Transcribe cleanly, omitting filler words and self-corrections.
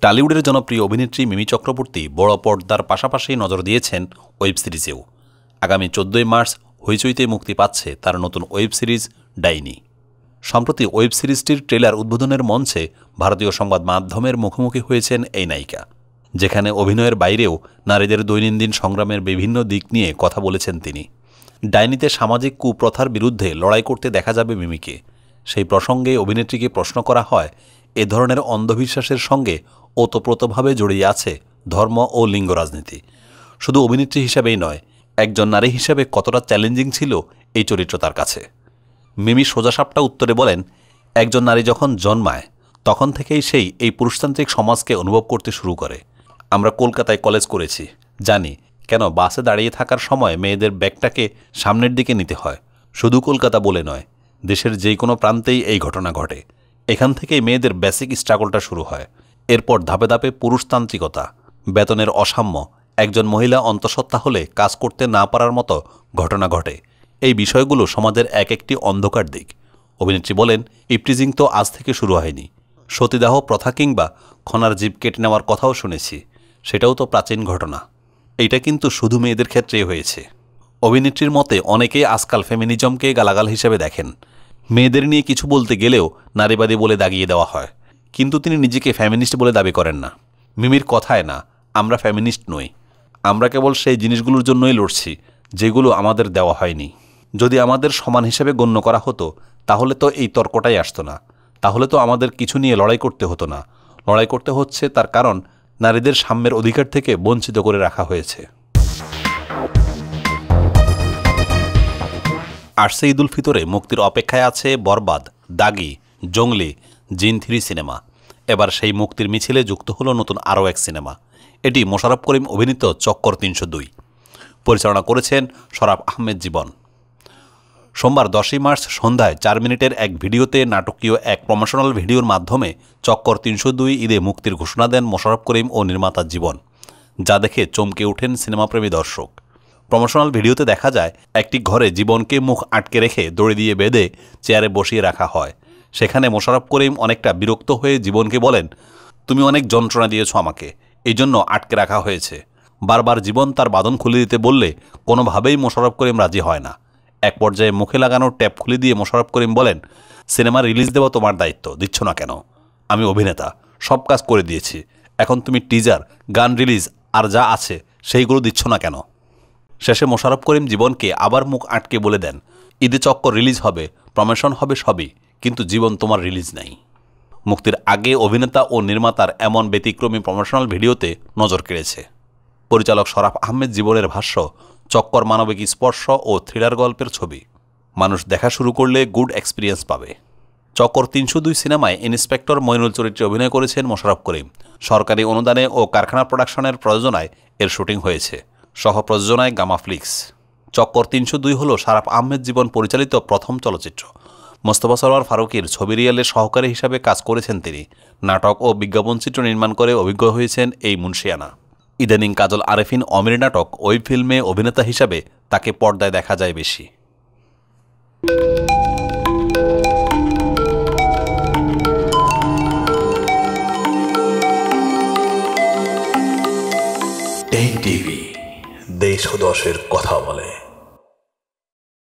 টালিউডের জনপ্রিয় অভিনেত্রী মিমি চক্রবর্তী বড় পর্দার পাশাপাশি নজর দিয়েছেন ওয়েব সিরিজেও। আগামী 14 মার্চ হইচইতে মুক্তি পাচ্ছে তার নতুন ওয়েব সিরিজ ডাইনি। সম্প্রতি ওয়েব সিরিজটির ট্রেলার উদ্বোধনের মঞ্চে ভারতীয় সংবাদ মাধ্যমের মুখোমুখি হয়েছেন এই নায়িকা, যেখানে অভিনয়ের বাইরেও নারীদের দৈনন্দিন সংগ্রামের বিভিন্ন দিক নিয়ে কথা বলেছেন তিনি। ডাইনিতে সামাজিক কুপ্রথার বিরুদ্ধে লড়াই করতে দেখা যাবে মিমিকে। সেই প্রসঙ্গে অভিনেত্রীকে প্রশ্ন করা হয়, এ ধরনের অন্ধবিশ্বাসের সঙ্গে ওতপ্রোতভাবে জড়িয়ে আছে ধর্ম ও লিঙ্গ রাজনীতি। শুধু অভিনেত্রী হিসাবেই নয়, একজন নারী হিসেবে কতটা চ্যালেঞ্জিং ছিল এই চরিত্র তার কাছে। মিমি সোজাসাপটা উত্তরে বলেন, একজন নারী যখন জন্মায় তখন থেকেই সেই এই পুরুষতান্ত্রিক সমাজকে অনুভব করতে শুরু করে। আমরা কলকাতায় কলেজ করেছি, জানি কেন বাসে দাঁড়িয়ে থাকার সময় মেয়েদের ব্যাগটাকে সামনের দিকে নিতে হয়। শুধু কলকাতা বলে নয়, দেশের যে কোনো প্রান্তেই এই ঘটনা ঘটে। এখান থেকেই মেয়েদের বেসিক স্ট্রাগলটা শুরু হয়। এরপর ধাপে ধাপে পুরুষতান্ত্রিকতা, বেতনের অসাম্য, একজন মহিলা অন্তঃসত্ত্বা হলে কাজ করতে না পারার মতো ঘটনা ঘটে। এই বিষয়গুলো সমাজের এক একটি অন্ধকার দিক। অভিনেত্রী বলেন, ইপটিজিং তো আজ থেকে শুরু হয়নি। সতীদাহ প্রথা কিংবা খনার জীব কেটে নেওয়ার কথাও শুনেছি, সেটাও তো প্রাচীন ঘটনা। এইটা কিন্তু শুধু মেয়েদের ক্ষেত্রেই হয়েছে। অভিনেত্রীর মতে অনেকেই আজকাল ফেমিনিজমকে গালাগাল হিসেবে দেখেন। মেয়েদের নিয়ে কিছু বলতে গেলেও নারীবাদী বলে দাগিয়ে দেওয়া হয়, কিন্তু তিনি নিজেকে ফ্যামিনিস্ট বলে দাবি করেন না। মিমির কথায় না, আমরা ফ্যামিনিস্ট নই, আমরা কেবল সেই জিনিসগুলোর জন্যই লড়ছি যেগুলো আমাদের দেওয়া হয়নি। যদি আমাদের সমান হিসেবে গণ্য করা হতো তাহলে তো এই তর্কটাই আসতো না, তাহলে তো আমাদের কিছু নিয়ে লড়াই করতে হতো না। লড়াই করতে হচ্ছে তার কারণ নারীদের সাম্যের অধিকার থেকে বঞ্চিত করে রাখা হয়েছে। আসছে ঈদ উল ফিতরে মুক্তির অপেক্ষায় আছে বরবাদ, দাগি, জঙ্গলি, জিন 3 সিনেমা। এবার সেই মুক্তির মিছিলে যুক্ত হলো নতুন আরও এক সিনেমা। এটি মোশাররফ করিম অভিনীত চক্কর 302। পরিচালনা করেছেন শরাফ আহমেদ জীবন। সোমবার 10 মার্চ সন্ধ্যায় 4 মিনিটের এক ভিডিওতে নাটকীয় এক প্রমোশনাল ভিডিওর মাধ্যমে চক্কর 302 ঈদে মুক্তির ঘোষণা দেন মোশাররফ করিম ও নির্মাতা জীবন, যা দেখে চমকে ওঠেন সিনেমাপ্রেমী দর্শক। প্রমোশনাল ভিডিওতে দেখা যায় একটি ঘরে জীবনকে মুখ আটকে রেখে দড়ি দিয়ে বেঁধে চেয়ারে বসিয়ে রাখা হয়। সেখানে মোশাররফ করিম অনেকটা বিরক্ত হয়ে জীবনকে বলেন, তুমি অনেক যন্ত্রণা দিয়েছ আমাকে, এই জন্য আটকে রাখা হয়েছে। বারবার জীবন তার বাঁধন খুলে দিতে বললে কোনোভাবেই মোশাররফ করিম রাজি হয় না। এক পর্যায়ে মুখে লাগানো ট্যাপ খুলে দিয়ে মোশাররফ করিম বলেন, সিনেমা রিলিজ দেওয়া তোমার দায়িত্ব, দিচ্ছ না কেন? আমি অভিনেতা, সব কাজ করে দিয়েছি, এখন তুমি টিজার, গান রিলিজ আর যা আছে সেইগুলো দিচ্ছ না কেন? শেষে মোশাররফ করিম জীবনকে আবার মুখ আটকে বলে দেন, ঈদে চক্কর রিলিজ হবে, প্রমোশন হবে সবই, কিন্তু জীবন তোমার রিলিজ নাই। মুক্তির আগে অভিনেতা ও নির্মাতার এমন ব্যতিক্রমী প্রমোশনাল ভিডিওতে নজর কেড়েছে। পরিচালক শরাফ আহমেদ জীবনের ভাষ্য, চক্কর মানবিক স্পর্শ ও থ্রিলার গল্পের ছবি। মানুষ দেখা শুরু করলে গুড এক্সপিরিয়েন্স পাবে। চক্কর 302 সিনেমায় ইন্সপেক্টর মইনুল চরিত্রে অভিনয় করেছেন মোশাররফ করিম। সরকারি অনুদানে ও কারখানা প্রোডাকশনের প্রযোজনায় এর শুটিং হয়েছে, সহ প্রযোজনায় গামা ফ্লিক্স। চক্কর 302 হল শরাফ আহমেদ জীবন পরিচালিত প্রথম চলচ্চিত্র। মোস্তফা সরোয়ার ফারুকীর ছবি রিয়ালের সহকারী হিসাবে কাজ করেছেন তিনি। নাটক ও বিজ্ঞাপন চিত্র নির্মাণ করে অভিজ্ঞ হয়েছেন এই মুন্সিয়ানা। ইদানিং কাজল আরেফিন অমির নাটক ওই ফিল্মে অভিনেতা হিসাবে তাকে পর্দায় দেখা যায় বেশি। টেক টিভি, দেশ ও দশের কথা বলে।